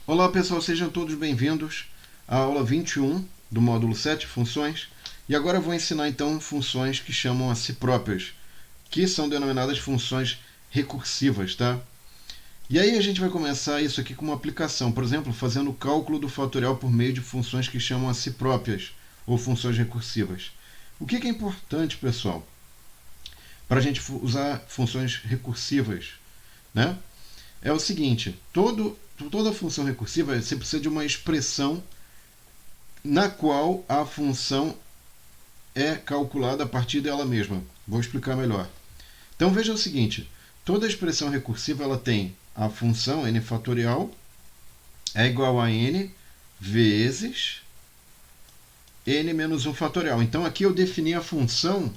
Olá pessoal, sejam todos bem-vindos à aula 21 do módulo 7, funções. E agora eu vou ensinar então funções que chamam a si próprias, que são denominadas funções recursivas, tá? E aí a gente vai começar isso aqui com uma aplicação, por exemplo, fazendo o cálculo do fatorial por meio de funções que chamam a si próprias, ou funções recursivas. O que é importante, pessoal, para a gente usar funções recursivas, né? É o seguinte, toda função recursiva você precisa de uma expressão na qual a função é calculada a partir dela mesma. Vou explicar melhor. Então veja o seguinte, toda expressão recursiva ela tem a função n fatorial é igual a n vezes n menos 1 fatorial. Então aqui eu defini a função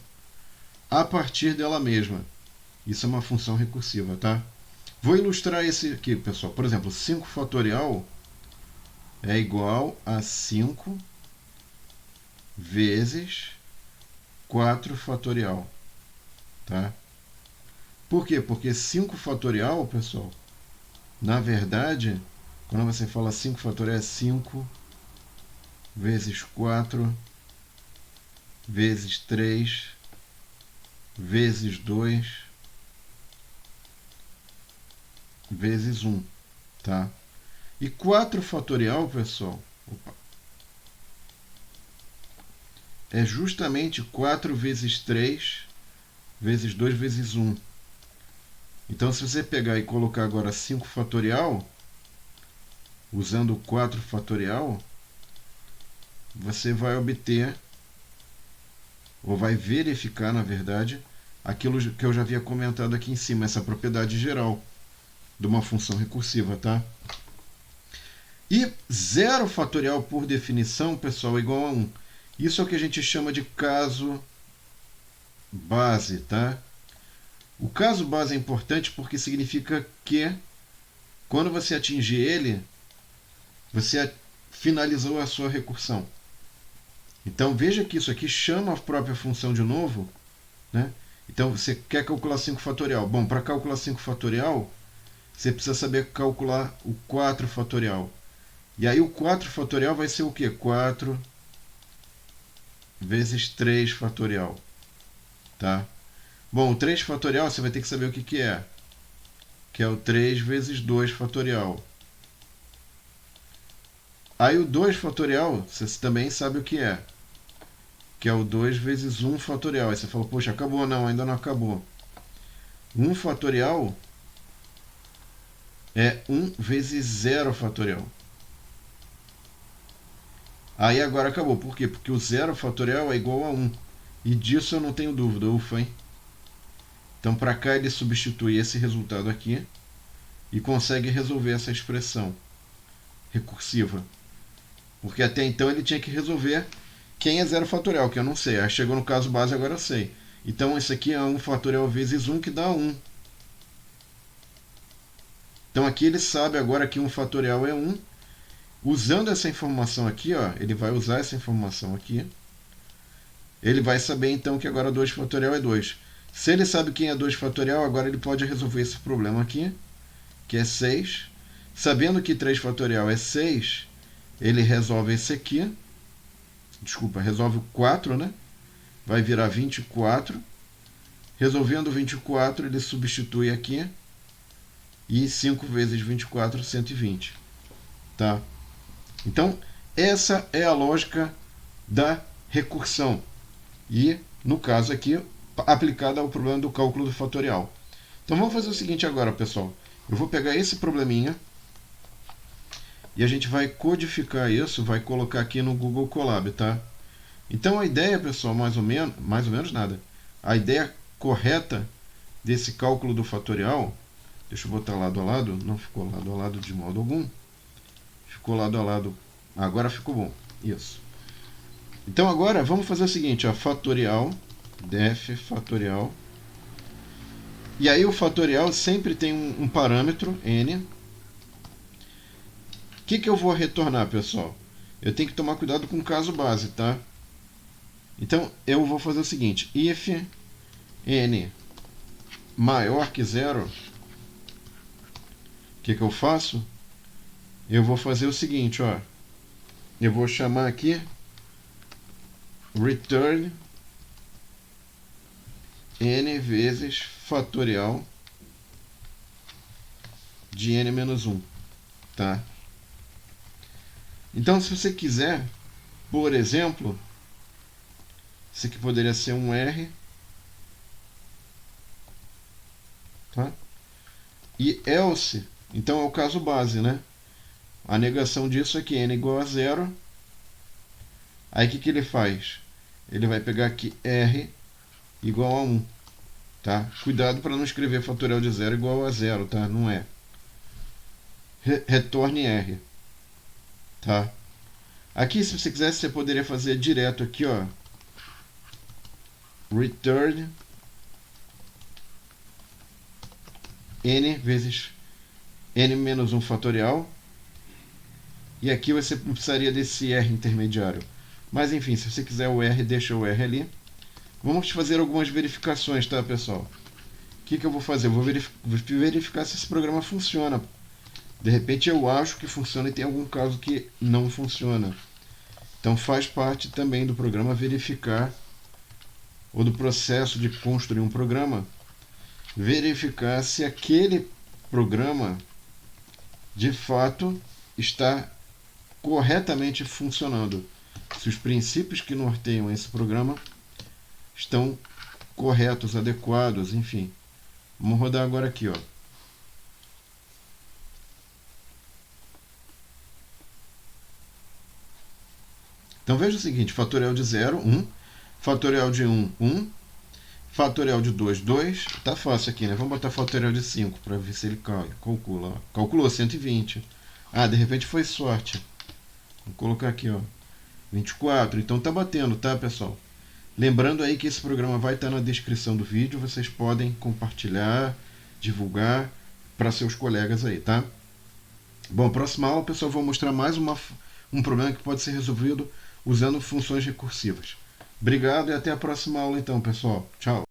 a partir dela mesma. Isso é uma função recursiva, tá? Vou ilustrar esse aqui, pessoal. Por exemplo, 5 fatorial é igual a 5 vezes 4 fatorial. Tá? Por quê? Porque 5 fatorial, pessoal, na verdade, quando você fala 5 fatorial, é 5 vezes 4 vezes 3 vezes 2 vezes 1, tá? E 4 fatorial, pessoal, é justamente 4 vezes 3 vezes 2 vezes 1. Então, se você pegar e colocar agora 5 fatorial, usando 4 fatorial, você vai obter, ou vai verificar, na verdade, aquilo que eu já havia comentado aqui em cima, essa propriedade geral de uma função recursiva, tá? E 0 fatorial, por definição, pessoal, é igual a 1. Isso é o que a gente chama de caso base, tá? O caso base é importante porque significa que quando você atingir ele, você finalizou a sua recursão. Então veja que isso aqui chama a própria função de novo, né? Então você quer calcular 5 fatorial. Bom, para calcular 5 fatorial, você precisa saber calcular o 4 fatorial. E aí o 4 fatorial vai ser o quê? 4 vezes 3 fatorial. Tá? Bom, o 3 fatorial você vai ter que saber o que é. Que é o 3 vezes 2 fatorial. Aí o 2 fatorial, você também sabe o que é. Que é o 2 vezes 1 fatorial. Aí você fala, poxa, acabou? Não, ainda não acabou. 1 fatorial é 1 vezes 0 fatorial. Aí agora acabou. Por quê? Porque o 0 fatorial é igual a 1. E disso eu não tenho dúvida. Ufa, hein? Então, para cá ele substitui esse resultado aqui e consegue resolver essa expressão recursiva. Porque até então ele tinha que resolver quem é 0 fatorial, que eu não sei. Aí chegou no caso base, agora eu sei. Então, isso aqui é 1 fatorial vezes 1, que dá 1. Então, aqui ele sabe agora que 1 fatorial é 1. Usando essa informação aqui, ó, ele vai usar essa informação aqui. Ele vai saber, então, que agora 2 fatorial é 2. Se ele sabe quem é 2 fatorial, agora ele pode resolver esse problema aqui, que é 6. Sabendo que 3 fatorial é 6, ele resolve esse aqui. Desculpa, resolve o 4, né? Vai virar 24. Resolvendo 24, ele substitui aqui. E 5 vezes 24, 120. Tá? Então, essa é a lógica da recursão. E, no caso aqui, aplicada ao problema do cálculo do fatorial. Então, vamos fazer o seguinte agora, pessoal. Eu vou pegar esse probleminha e a gente vai codificar isso, vai colocar aqui no Google Colab, tá? Então, a ideia, pessoal, mais ou menos nada. A ideia correta desse cálculo do fatorial, deixa eu botar lado a lado, não ficou lado a lado de modo algum. Ficou lado a lado. Agora ficou bom. Isso. Então agora vamos fazer o seguinte, ó, fatorial, def fatorial. E aí o fatorial sempre tem um parâmetro, n. O que eu vou retornar, pessoal? Eu tenho que tomar cuidado com o caso base, tá? Então eu vou fazer o seguinte, if n maior que 0, o que eu faço? eu vou fazer o seguinte, ó. Eu vou chamar aqui return n vezes fatorial de n-1, tá? Então, se você quiser, por exemplo, isso aqui poderia ser um R, tá? E else, então é o caso base, né? A negação disso é que n igual a 0. Aí o que ele faz? Ele vai pegar aqui R igual a 1, tá? Cuidado para não escrever fatorial de 0 igual a 0, tá? Não é. Retorne R, tá? Aqui, se você quisesse, você poderia fazer direto aqui, ó. Return n vezes n-1 fatorial. E aqui você não precisaria desse R intermediário. Mas enfim, se você quiser o R, deixa o R ali. Vamos fazer algumas verificações, tá, pessoal? O que eu vou fazer? Eu vou verificar se esse programa funciona. De repente eu acho que funciona e tem algum caso que não funciona. Então faz parte também do programa verificar, ou do processo de construir um programa, verificar se aquele programa de fato está corretamente funcionando. Se os princípios que norteiam esse programa estão corretos, adequados, enfim. Vamos rodar agora aqui, ó. Então veja o seguinte, fatorial de 0, 1, fatorial de 1, 1, fatorial de 2, 2, tá fácil aqui, né? Vamos botar fatorial de 5 para ver se ele calcula. Ó. Calculou 120. Ah, de repente foi sorte. Vou colocar aqui, ó, 24. Então tá batendo, tá, pessoal? Lembrando aí que esse programa vai estar na descrição do vídeo, vocês podem compartilhar, divulgar para seus colegas aí, tá? Bom, próxima aula, pessoal, eu vou mostrar mais um problema que pode ser resolvido usando funções recursivas. Obrigado e até a próxima aula então, pessoal. Tchau!